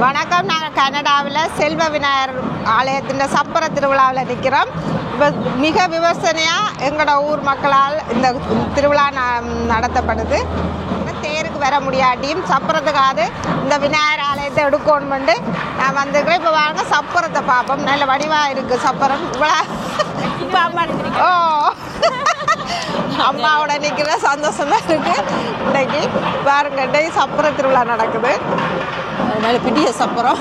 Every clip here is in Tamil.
வணக்கம். நாங்கள் கனடாவில் செல்வ விநாயகர் ஆலயத்தின் சப்பர திருவிழாவில் நிற்கிறோம். இப்போ மிக விமர்சனையாக எங்களோட ஊர் மக்களால் இந்த திருவிழா நடத்தப்படுது. தேருக்கு வர முடியாட்டியும் சப்பரத்துக்காது இந்த விநாயகர் ஆலயத்தை எடுக்கணுமெண்டு நான் வந்துக்கிறேன். இப்போ வாங்க சப்பரத்தை பார்ப்போம். நல்ல வடிவாக இருக்குது சப்பரம். இவ்வளோ ஓ அம்மாவோட நிற்கிற சந்தோஷமாக இருக்குது. இன்னைக்கு பாருங்க, இன்னைக்கு சப்பர திருவிழா நடக்குது. அதனால பிடிய சப்பரம்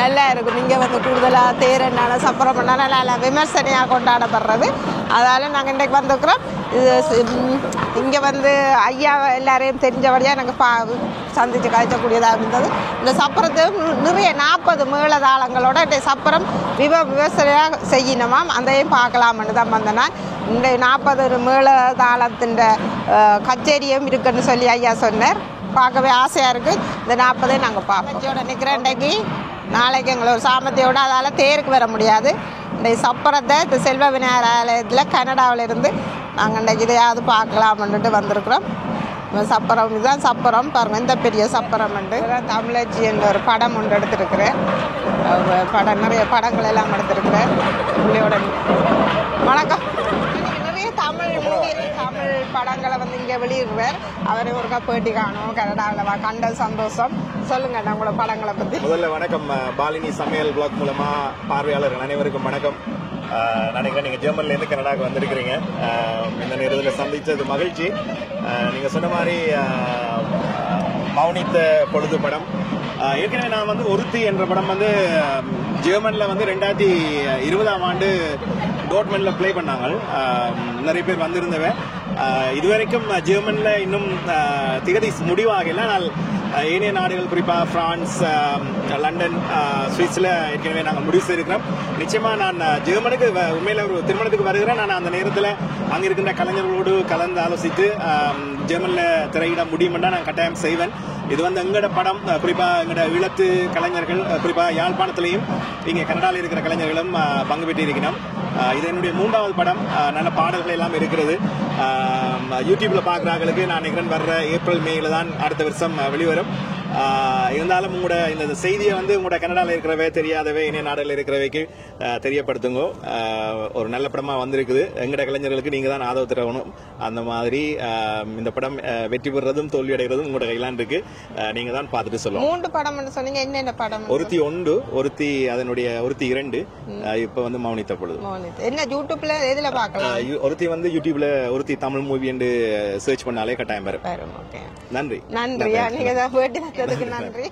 நல்லா இருக்கும். இங்கே வந்து கூடுதலாக தேரென்னால சப்பரம் பண்ணால் நல்லா விமர்சனையாக கொண்டாடப்படுறது. அதால் நாங்கள் இன்றைக்கு வந்துருக்குறோம். இங்கே வந்து ஐயா எல்லாரையும் தெரிஞ்சபடியாக நாங்கள் சந்தித்து கழிக்கக்கூடியதாக இருந்தது. இந்த சப்பரத்தை நிறைய 40 மேளதாளங்களோட சப்பரம் விமர்சனையாக செய்யணுமாம். அதையும் பார்க்கலாம்னு தான் வந்தேன் நான். இந்த 40 மேளதாளத்தின் கச்சேரியும் இருக்குன்னு சொல்லி ஐயா சொன்னார். பார்க்கவே ஆசையாக இருக்குது. இந்த 40 நாங்கள் பார்ப்போம். நிற்கிறேன். இன்றைக்கு நாளைக்கு எங்களை ஒரு சாமர்த்தியோடு அதால் தேருக்கு வர முடியாது. இன்றைக்கு சப்பரத்தை இந்த செல்வ விநாயகர் ஆலயத்தில் கனடாவில் இருந்து நாங்கள் இன்றைக்கு இதையாவது பார்க்கலாம்னுட்டு வந்திருக்கிறோம். சப்பரம் இதுதான் சப்பரம் பாருங்கள். இந்த பெரிய சப்பரம் உண்டு. தமிழச்சி என்ற ஒரு படம் ஒன்று எடுத்துருக்கிறேன். நிறைய படங்கள் எல்லாம் எடுத்துருக்கிறேன். பிள்ளையோட வணக்கம். தமிழ் படங்களை வந்து இங்கே வெளியிடுறார். அவரை ஒருக்கா பேட்டி காணும். கனடாவில் கண்ட சந்தோஷம். சொல்லுங்க நம்மளோட படங்களை பற்றி. முதல்ல வணக்கம். பாலினி சமையல் பிளாக் மூலமா பார்வையாளர்கள் அனைவருக்கும் வணக்கம். நினைக்கிறேன் நீங்கள் ஜெர்மன்லேருந்து கனடாவுக்கு வந்திருக்கிறீங்க. இந்த நேரத்தில் சந்தித்தது மகிழ்ச்சி. நீங்கள் சொன்ன மாதிரி மௌனித்த பொழுது படம் ஏற்கனவே நான் வந்து ஒருத்தி என்ற படம் வந்து ஜெர்மனில் வந்து 2020ஆம் ஆண்டு டோர்ட்மண்டில் ப்ளே பண்ணாங்க. நிறைய பேர் வந்திருந்தவன். இதுவரைக்கும் ஜெர்மனில் இன்னும் திகதி முடிவாகல. ஆனால் ஏனைய நாடுகள் குறிப்பாக பிரான்ஸ், லண்டன், சுவிஸில் ஏற்கனவே நாங்கள் முடிவு செய்திருக்கிறோம். நிச்சயமாக நான் ஜெர்மனுக்கு உண்மையில் ஒரு திருமணத்துக்கு வருகிறேன். நான் அந்த நேரத்தில் அங்கே இருக்கின்ற கலைஞர்களோடு கலந்து ஆலோசித்து ஜெர்மனில் திரையிட முடியுமென்றா நான் கட்டாயம் செய்வேன். இது வந்து எங்களோட படம். குறிப்பாக எங்களோட ஈழத்து கலைஞர்கள், குறிப்பாக யாழ்ப்பாணத்திலையும் இங்கே கனடாவில் இருக்கிற கலைஞர்களும் பங்கு பெற்று இருக்கிறோம். இது என்னுடைய 3வது படம். நல்ல பாடல்கள் எல்லாம் இருக்கிறது. யூடியூப்ல பார்க்குறாங்களுக்கு நான் நினைக்கிறேன் வர்ற ஏப்ரல் மேல தான் அடுத்த வருஷம் வெளிவரும். இருந்தாலும் உங்களோட இந்த செய்தியை வந்து உங்களோட கனடாவில் இருக்கிறவே தெரியாதவே இணைய நாடுகளில் இருக்கிறவைக்கு தெரியப்படுத்துங்க. ஒரு நல்ல படமாக வந்திருக்குது. எங்கட கலைஞர்களுக்கு நீங்கள் தான் ஆதரவு தரணும். அந்த மாதிரி இந்த படம் வெற்றி பெறுறதும் தோல்வி அடைகிறதும் உங்களோட கையிலான் இருக்கு. நீங்க தான் பார்த்துட்டு சொல்லணும். 3 படம் சொன்னீங்க. என்னென்ன படம்? ஒருத்தி 1, ஒருத்தி அதனுடைய ஒருத்தி 2, இப்போ வந்து மௌனித்த பொழுது. என்ன யூடியூப்ல எதுல பார்க்கலாம்? ஒருத்தி வந்து யூடியூப்ல ஒருத்தி தமிழ் மூவி என்று சர்ச் பண்ணாலே கட்டாயம் வரும். நன்றி. நன்றி. நீங்க நன்றி.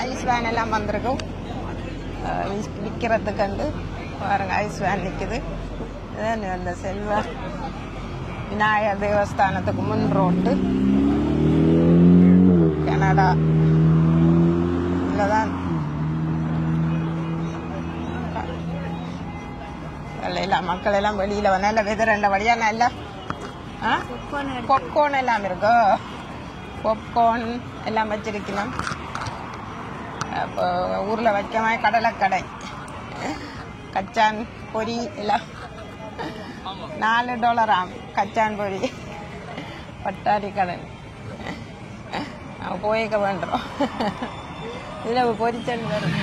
ஐஸ் வேன் எல்லாம் வந்திருக்கும் விற்கிறதுக்கு. கண்டு பாருங்க, ஐஸ் வேன் நிற்குது. அந்த செல்வ விநாயகர் தேவஸ்தானத்துக்கு முன் ரோட்டு கனடா இல்லதான் மக்கள் எல்லாம் வெளியில வந்து நல்ல வெதர் ரெண்ட வழியா நல்ல பாப்கார்ன் எல்லாம் இருக்கு. பாப்கார்ன் எல்லாம் வச்சிருக்கணும். இப்போ ஊரில் வைக்கமா கடலைக்கடை, கச்சான் பொரி எல்லாம் $4 கச்சான் பொரி, பட்டாரி கடல் போய்க்க வேண்டுறோம். இதில் பொரிச்சல் வரும்.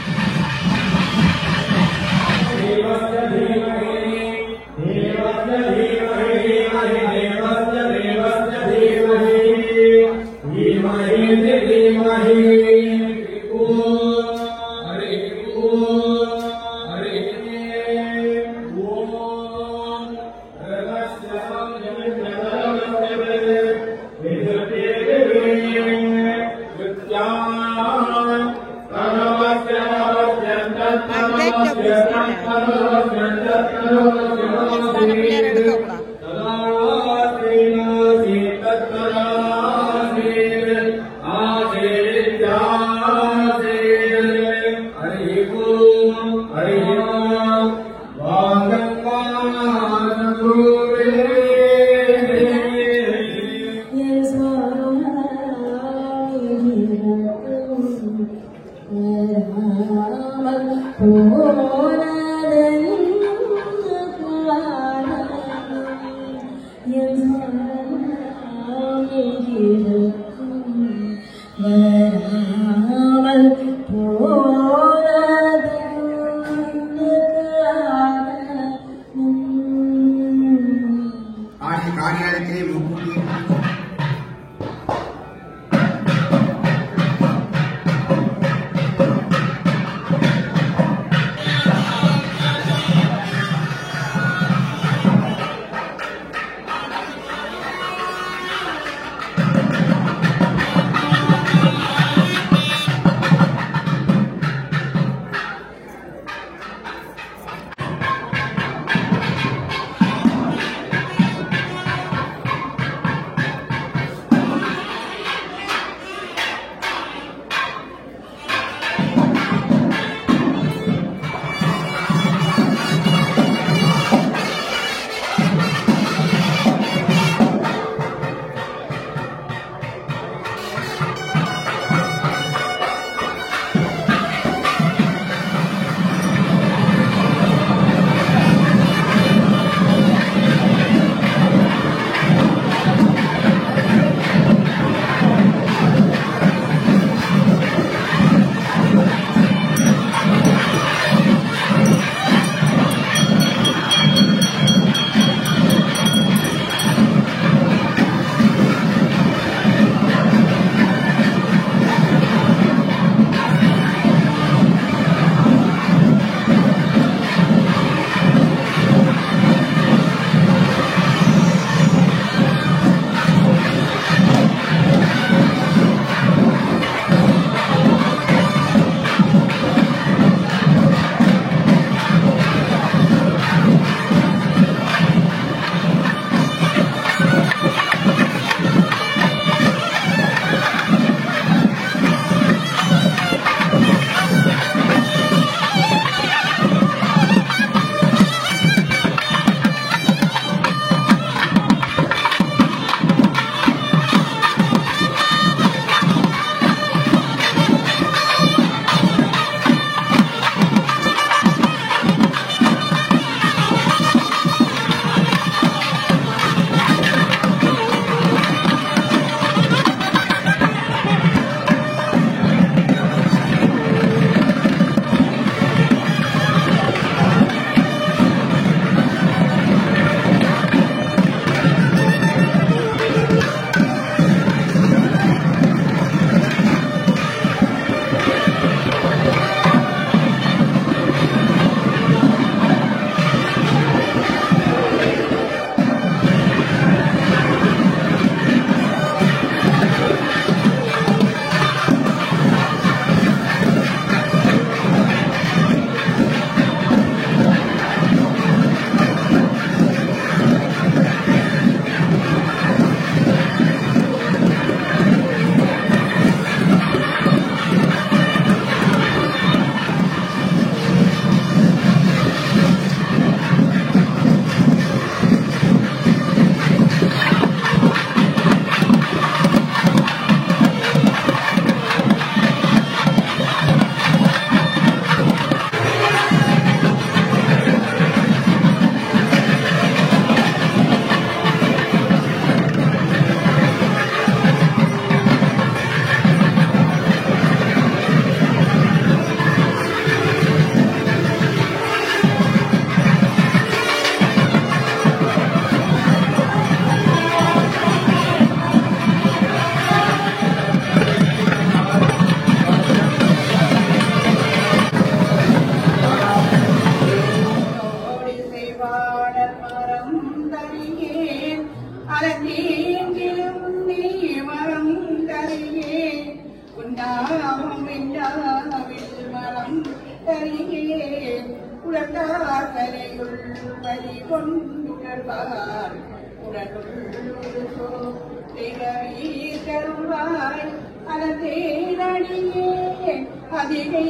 அதிகை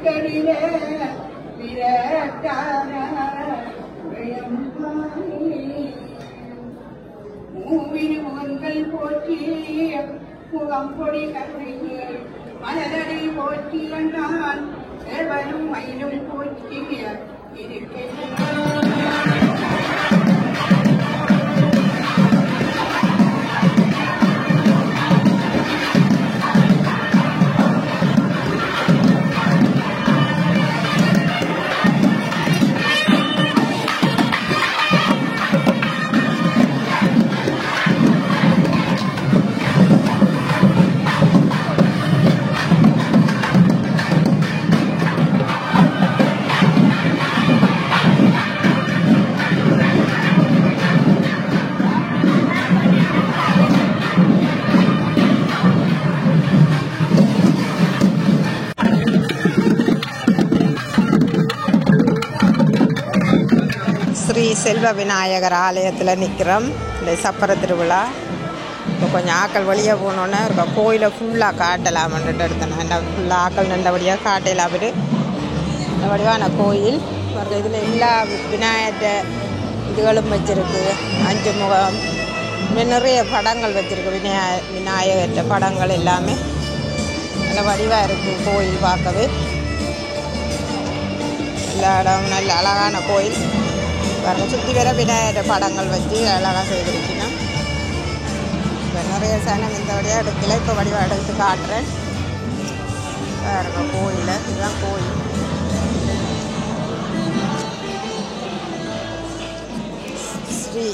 கடில விரட்டான மூவின் முகங்கள் போற்றி முகம் பொடி கருணையே மலரடி போற்றி நான் தேவனும் மயிலும் போற்றி இருக்கிறேன். ஸ்ரீ செல்வ விநாயகர் ஆலயத்தில் நிற்கிறோம். இந்த சப்பர திருவிழா இப்போ கொஞ்சம் ஆக்கள் வழியாக போனோன்னே இருக்க கோயிலை ஃபுல்லாக காட்டலாம்ன்ட்டு எடுத்தேன். ஃபுல்லாக ஆக்கள் நின்றபடியாக காட்டலாம்ட்டு இந்த வடிவான கோயில் இதில் எல்லா விநாயகர் இதுகளும் வச்சுருக்கு. 5 முகம் நிறைய படங்கள் வச்சுருக்கு. விநாயகர் படங்கள் எல்லாமே நல்ல வடிவாக இருக்குது. கோயில் பார்க்கவே எல்லா இடமும் நல்ல அழகான கோயில் பாருங்கள். சுற்றி வர விநாயகர் படங்கள் வச்சு அழகாக செய்திருக்கணும். இப்போ நிறைய சனம் இந்த வழியாக எடுக்கல. இப்போ வடிவாக எடுத்து காட்டுறேன் பாருங்க. கோயில் இதுதான் கோயில். ஸ்ரீ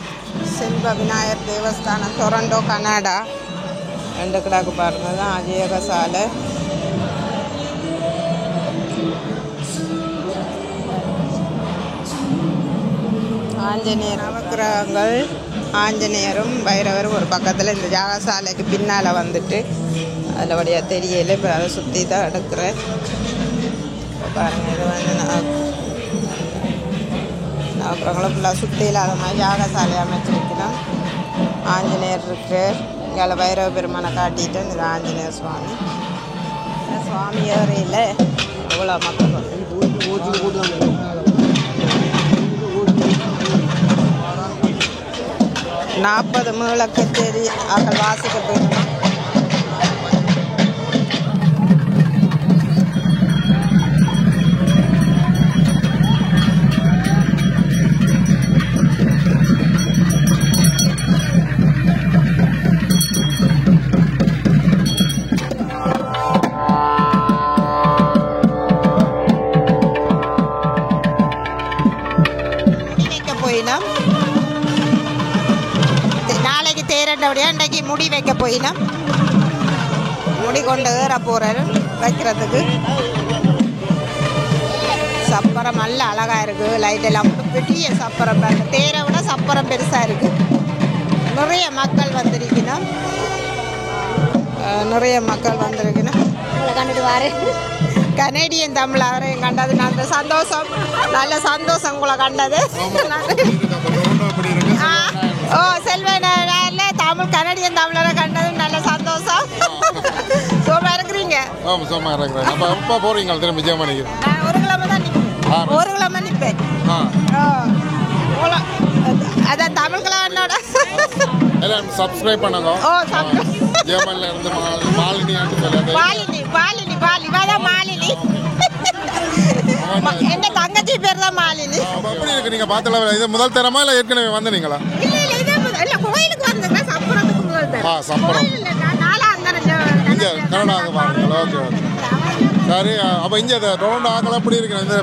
செல்வ விநாயகர் தேவஸ்தானம், டொரண்டோ, கனடா. 2 கிடாக்கு பாருங்க தான் அஜயக சாலை. ஆஞ்சநேயர் நவக்கிரகங்கள், ஆஞ்சநேயரும் பைரவரும் ஒரு பக்கத்தில் இந்த யாகசாலைக்கு பின்னால் வந்துட்டு அதில் வழியாக தெரியல. இப்போ அதை சுற்றி தான் எடுக்கிறேன். பாருங்கள் இது வந்து நவக்கிரகங்களும் ஃபுல்லாக சுற்றி இல்லாத மாதிரி யாகசாலை அமைச்சிருக்கிறோம். ஆஞ்சநேயர் இருக்கு. இங்கே பைரவ பெருமானை காட்டிட்டு இது ஆஞ்சநேயர் சுவாமி. சுவாமி ஏறையில் எவ்வளோ மக்கள் 40 மேளக்கச்சேரி ஆக்கள் வாசிக்க போயிடணும். போயினோம். நாளைக்கு தேரண்டபடியா இன்றைக்கு முடி வைக்க போயினோம். முடி கொண்டு ஏற போகிறேன் வைக்கிறதுக்கு. சப்பரம் நல்ல அழகாக இருக்குது. லைட் எல்லாம் பெரிய சப்பரம் பாருங்க. தேரை விட சப்பரம் பெருசாக இருக்குது. நிறைய மக்கள் வந்திருக்கணும். நிறைய மக்கள் வந்திருக்கணும். உங்களை கண்டுட்டு வாரேன். கனேடியன் தமிழ் அவரையும் கண்டது நல்ல சந்தோஷம். நல்ல சந்தோஷம் உங்களை கண்டது. ஓ செல்வனில் தமிழ் கனடியன் தமிழரை கண்டது நல்ல சந்தோஷம். சோமா இருக்கிறீங்க? சோமா இருக்கிறேன். அப்போ எப்போ போகிறீங்க திரும்ப ஜெர்மனிக்கு? ஒரு கிழமை தான் நிற்பேன். ஒரு கிழமை நிற்பேன். அதான் தமிழ் கிழவனோட எல்லாம் சப்ஸ்கிரைப் பண்ணுங்க. ஓ ஜெர்மனில் இருந்து மாலினியான்னு சொல்லுது. மாலினி மாலினி மாலி இவதான் மாலினி. என்ன தங்கச்சி பேர் தான் மாலினி. எப்படி இருக்கு நீங்க பார்த்தல? இது முதல் தரமா இல்லை ஏற்கனவே வந்தீங்களா? இல்ல இல்ல இது இல்ல கோயிலுக்கு வந்தேன். சப்பரத்துக்கு முதல் தரம். சப்பரம் நாளா அந்த இங்க கனடாக்கு வாங்க. ஓகே ஓகே சரி. அப்போ இங்கே டொரண்டோ ஆக்கள் எப்படி இருக்கு? இந்த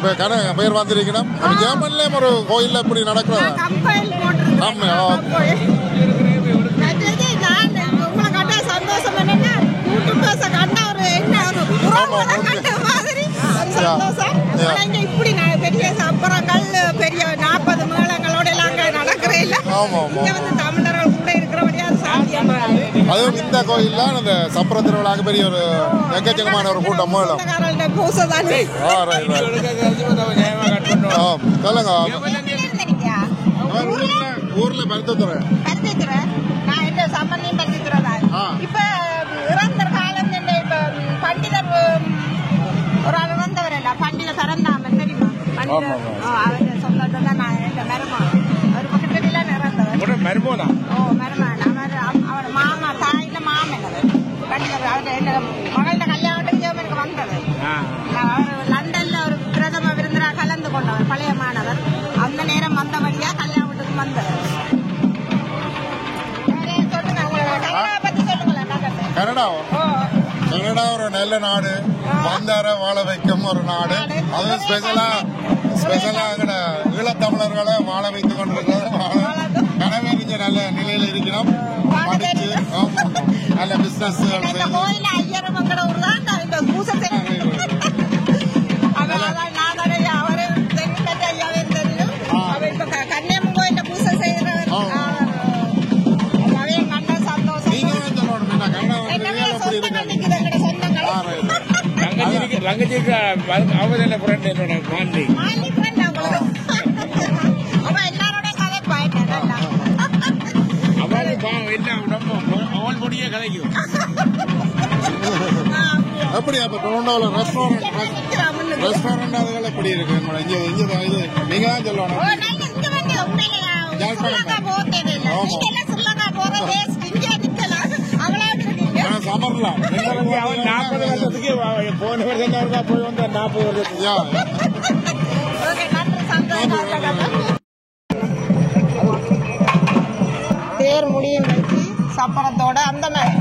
பேர் வந்திருக்கணும். ஜெர்மன்லேயும் ஒரு கோயிலில் எப்படி நடக்கிறது? ஆமாம். உங்களை கண்டா சந்தோஷம். என்னன்னா யூடியூப் பேச கண்டா ஒரு என்ன ஒரு கண்ட மாதிரி சந்தோஷம். இப்படி பெரிய சப்பரங்கள் பெரிய 40 மேளங்களோட எல்லாம் நடக்கிறே இல்லை. இங்கே வந்து தமிழர்கள் கூட இருக்கிறபடியா சாத்தியமாக அதுவும் இந்த கோயிலில் அந்த சப்பர திருவிழாக்கு பெரிய ஒரு எக்கச்சக்கமான ஒரு கூட்டம் மேலும். சொல்லுங்க. ஊர்ல பருத்தத்துறை சம்பந்தியும் பருத்தித்துறை. இப்ப இறந்த காலம் இப்ப பண்டிதர் ஒரு ஆள் வந்தவர் இல்ல, பண்டித பரந்தாம தெரியுமா? அவர் சொந்தத்தை தான் நான் எங்க மருமகன் அவர் பக்கத்துல இறந்தவர். மருமோனா? ஓ மருமகன். அவர் மாமா தாயில மாமன் அவர் பண்டிதர். அவர் எங்க மகள கல்யாணத்துக்கு ஜெர்மனுக்கு வந்தவர். அவர் லண்டன்ல ஒரு பிரதம விருந்தினரா கலந்து கொண்டவர், பழைய மாணவர். அந்த நேரம் வந்தபடியா கல்யாணத்துக்கு வந்தவர். கனடா கனடா ஒரு நல்ல நாடு, வந்தார வாழ வைக்கும் ஒரு நாடு. அதுவும் ஸ்பெஷலா ஈழத்தமிழர்களை வாழ வைத்துக் கொண்டிருக்கிறது. கனவேறிஞ்ச நல்ல நிலையில இருக்கிறோம். படிச்சு நல்ல பிசினஸ் ரங்கஜிக்கு அவர் என்ன ஃப்ரெண்ட் என்னோட மாண்டி அவள் முடிய கதைக்கும். அப்படி அப்ப டொரண்டோல ரெஸ்டாரண்ட் அதுகள் எப்படி இருக்கு? நீங்க தான் சொல்லணும். சமர்லாம் 40 வருஷத்துக்கு போன வருஷம் போய் வந்த 40 வருஷத்துக்கு. தேர் முடியும் வச்சு சப்பரத்தோட அந்த மாதிரி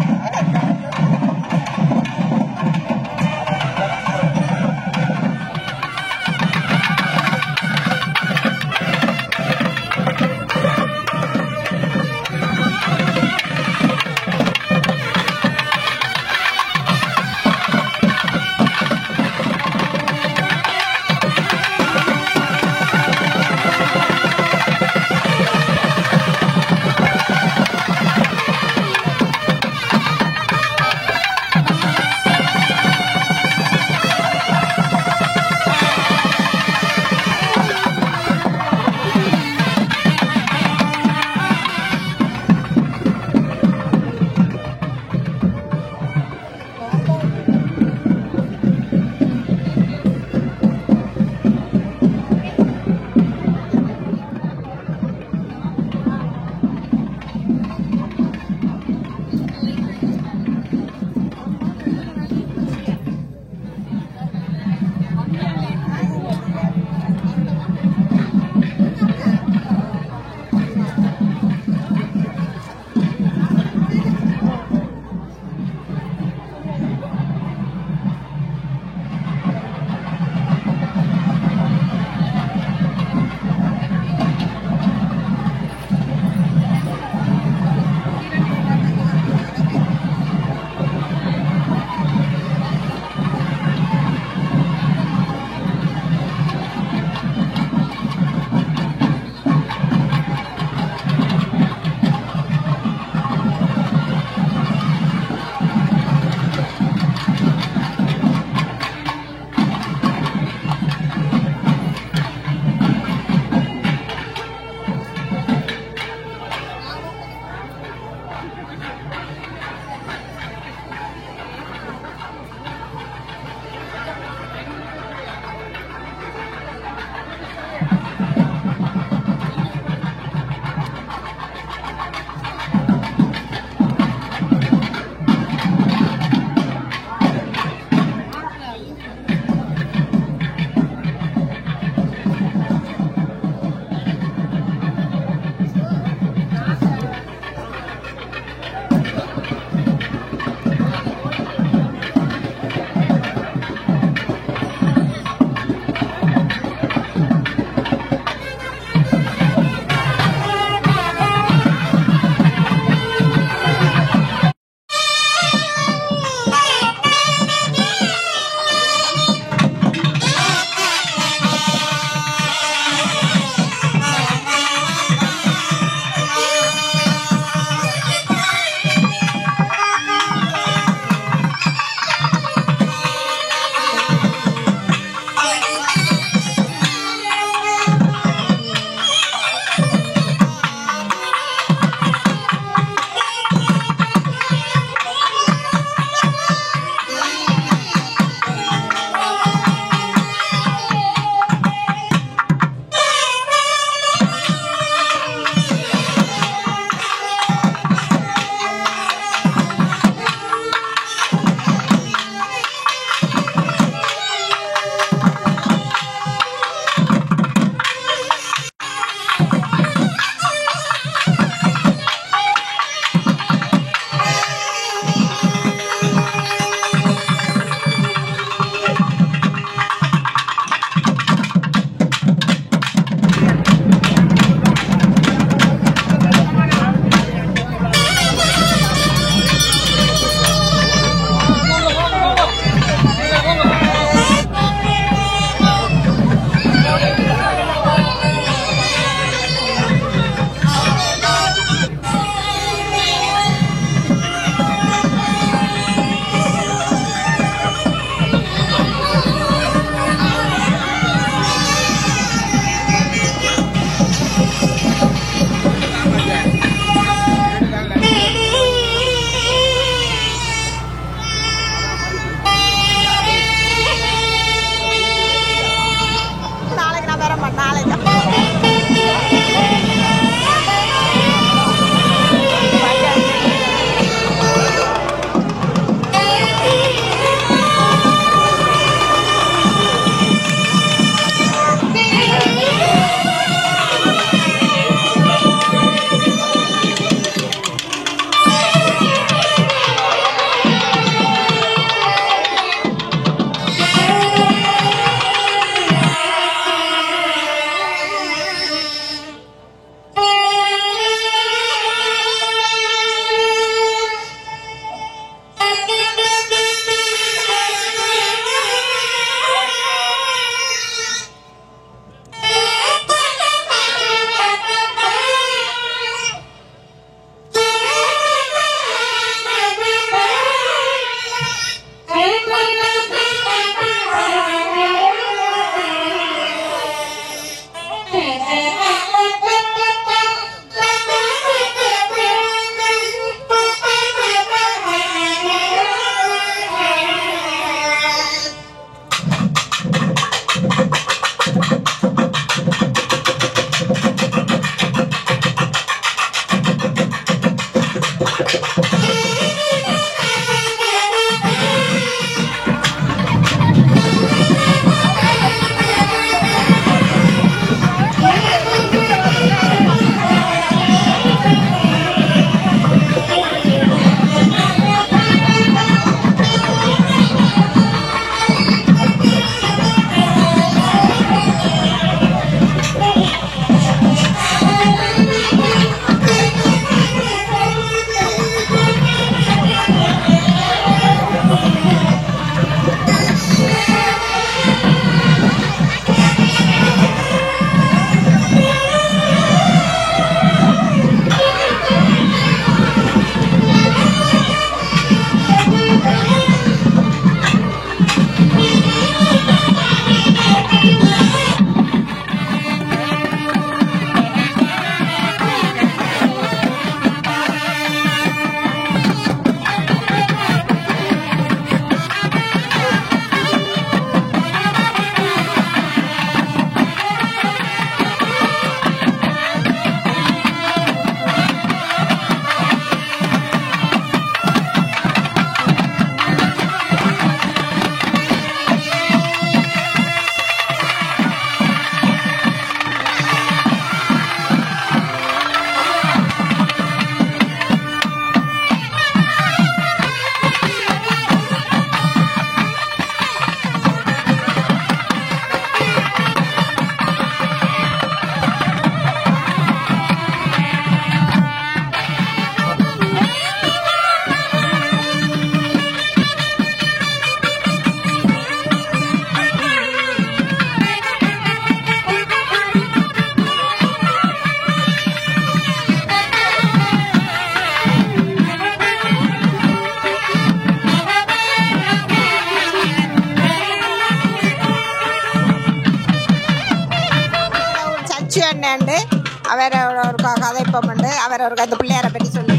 அவரை ஒரு கதைப்பம் உண்டு. அவர் ஒரு அந்த பிள்ளையாரை பற்றி சொல்லி.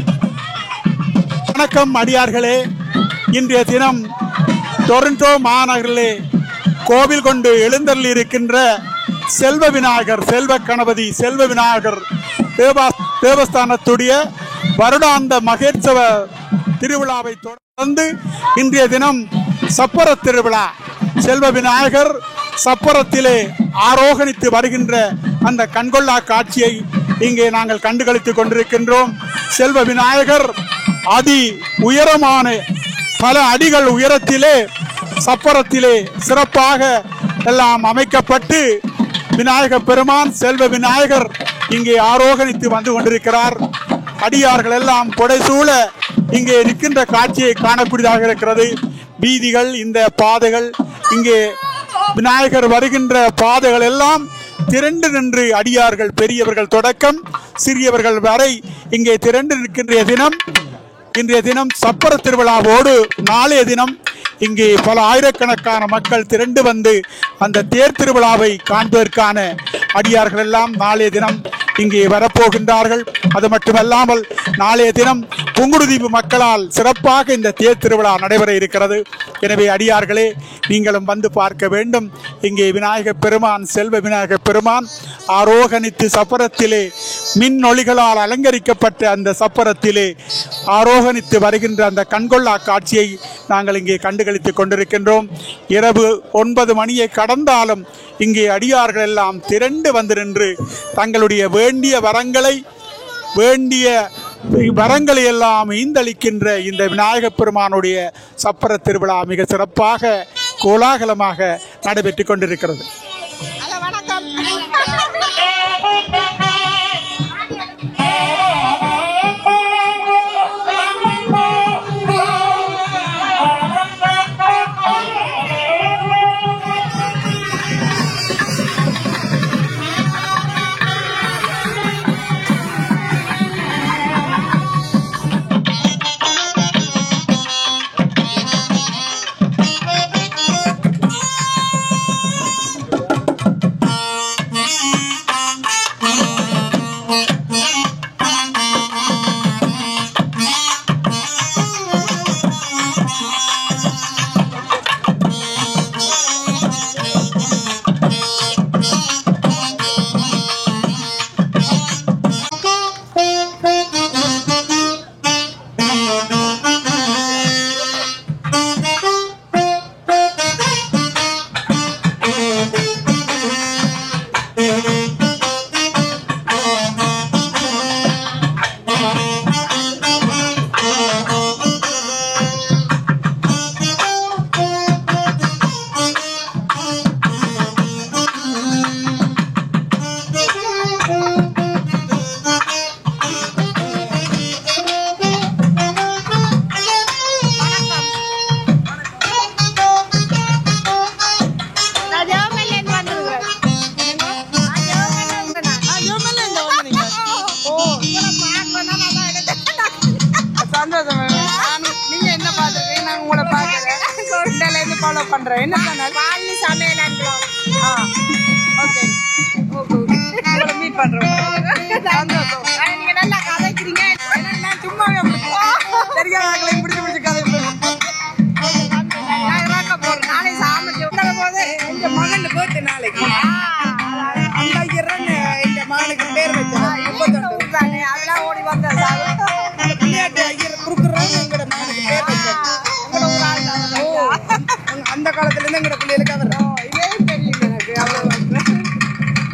வணக்கம் அடியார்களே. இன்றைய தினம் டொரண்டோ மாநகரிலே கோவில் கொண்டு எழுந்தருளி இருக்கின்ற செல்வ விநாயகர், செல்வ கணபதி, செல்வ விநாயகர் தேவஸ்தானத்துடைய வருடாந்த மகோத்சவ திருவிழாவை தொடர்ந்து இன்றைய தினம் சப்பர திருவிழா. செல்வ விநாயகர் சப்பரத்திலே ஆரோகணித்து வருகின்ற அந்த கண்கொள்ளா காட்சியை இங்கே நாங்கள் கண்டுகளித்துக் கொண்டிருக்கின்றோம். செல்வ விநாயகர் அதி உயரமான பல அடிகள் உயரத்திலே சப்பரத்திலே சிறப்பாக எல்லாம் அமைக்கப்பட்டு விநாயக பெருமான் செல்வ விநாயகர் இங்கே ஆரோகணித்து வந்து கொண்டிருக்கிறார். அடியார்கள் எல்லாம் புடைசூழ இங்கே நிற்கின்ற காட்சியை காணக்கூடியதாக இருக்கிறது. வீதிகள், இந்த பாதைகள், இங்கே விநாயகர் வருகின்ற பாதைகள் எல்லாம் திரண்டு நின்று அடியார்கள் பெரியவர்கள் தொடக்கம் சிறியவர்கள் வரை இங்கே திரண்டு நிற்கின்ற தினம். இன்றைய தினம் சப்பர திருவிழாவோடு நாளைய தினம் இங்கே பல ஆயிரக்கணக்கான மக்கள் திரண்டு வந்து அந்த தேர் திருவிழாவை காண்பதற்கான அடியார்கள் எல்லாம் நாளைய தினம் இங்கே வரப்போகின்றார்கள். அது மட்டுமல்லாமல் நாளைய தினம் புங்குடுதீவு மக்களால் சிறப்பாக இந்த தேர் திருவிழா நடைபெற இருக்கிறது. எனவே அடியார்களே, நீங்களும் வந்து பார்க்க வேண்டும். இங்கே விநாயகப் பெருமான், செல்வ விநாயகப் பெருமான் ஆரோகணித்து சப்பரத்திலே மின் ஒளிகளால் அலங்கரிக்கப்பட்ட அந்த சப்பரத்திலே ஆரோகணித்து வருகின்ற அந்த கண்கொள்ளா காட்சியை நாங்கள் இங்கே கண்டுகளித்துக் கொண்டிருக்கின்றோம். இரவு 9 மணியை கடந்தாலும் இங்கே அடியார்கள் எல்லாம் திரண்டு வந்து நின்று தங்களுடைய வேண்டிய வரங்களை எல்லாம் ஈந்தளிக்கின்ற இந்த விநாயகப் பெருமானுடைய சப்பர திருவிழா மிக சிறப்பாக கோலாகலமாக நடைபெற்றுக் கொண்டிருக்கிறது. ஃபாலோ பண்றேன். என்ன சேனல்? பாலி சமையல் அண்ட் vlog. ஓகே உங்களை மீட் பண்றோம். சந்தோஷம். நீங்க நல்லா கதைக்கிறீங்க. நான் சும்மாவே தெரியாதவங்களை பிடிச்சு கதைக்கிறேன். நான் போறேன். நாளை சாமி உள்ள போது எங்க மகன் போட்டு நாளைக்கு அந்த இரண்டு எங்க மகனுக்கு பேர் வச்சேன். தானே அதெல்லாம் ஓடி வந்த விளையாட்டு ஐயர் குறுக்குறாங்க. எங்களோட மகனுக்கு பேர் வச்சேன். அந்த காலத்துல இருந்து எங்க பிள்ளைகளுக்கு அவர் இதே தெரியும் எனக்கு.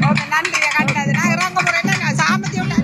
ஓகே நன்றி. கட்டாது நான் இறங்க போறேன். சாமத்தி விட்டு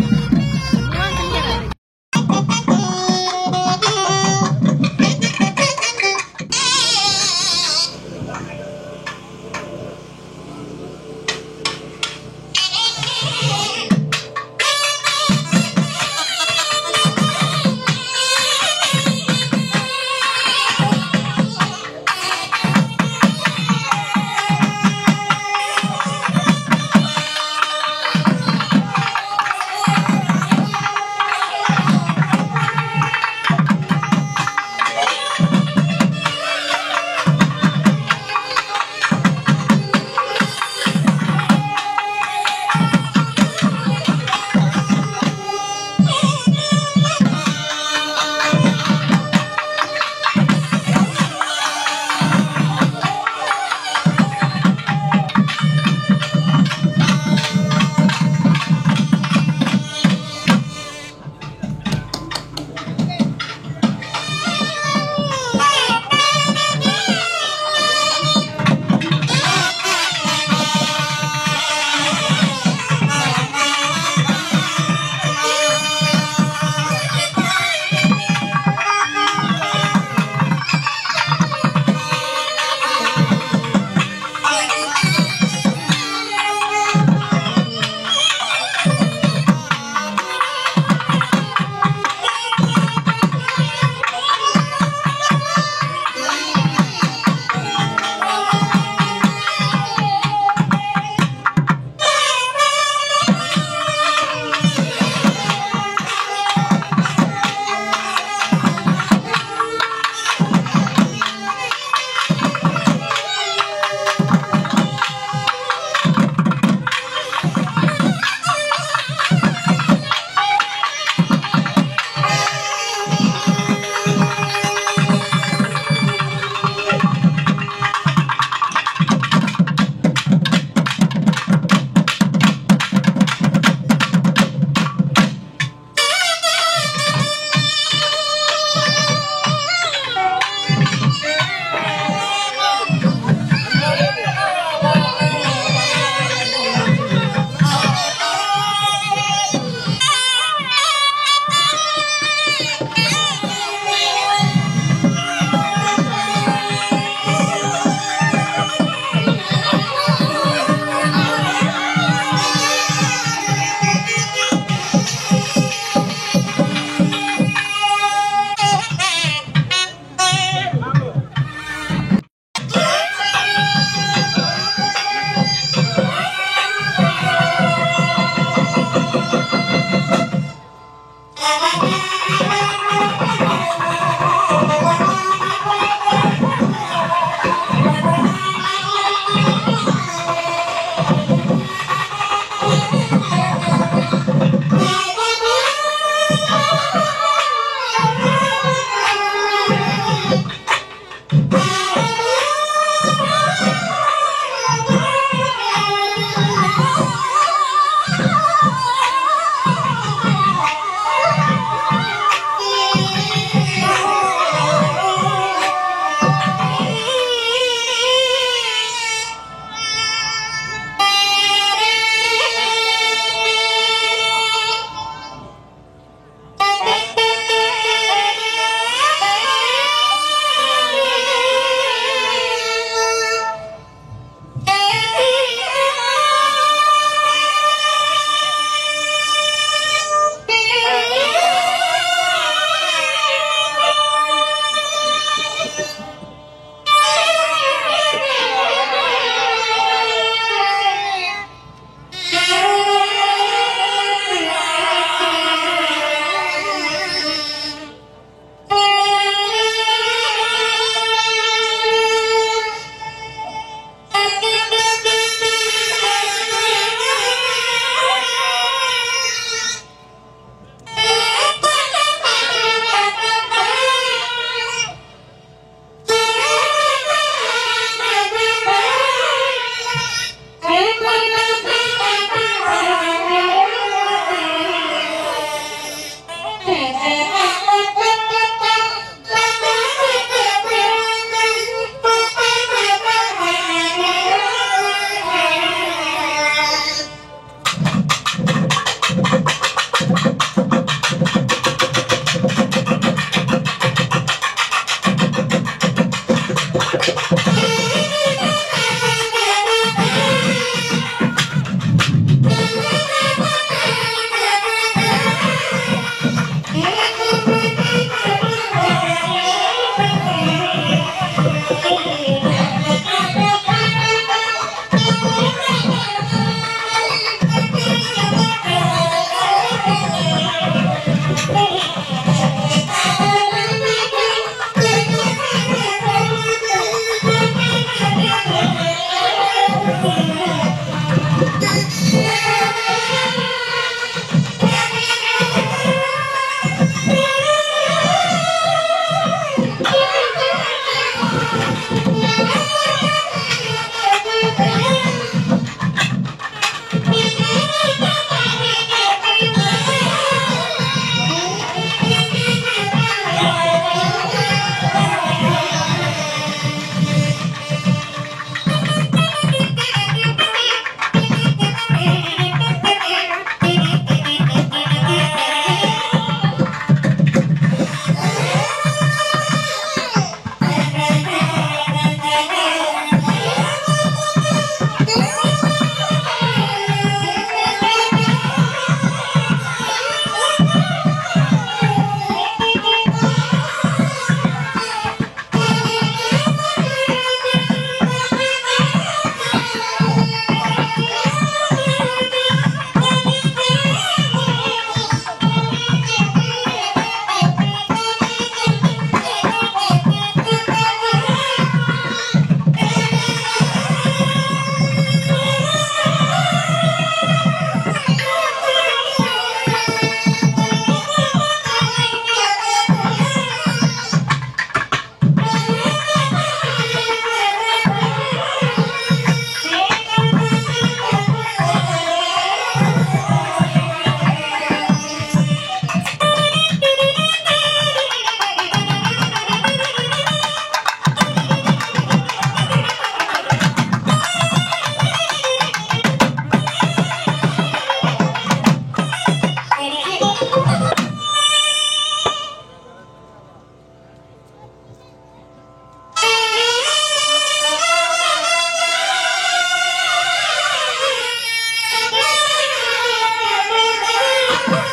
Thank you.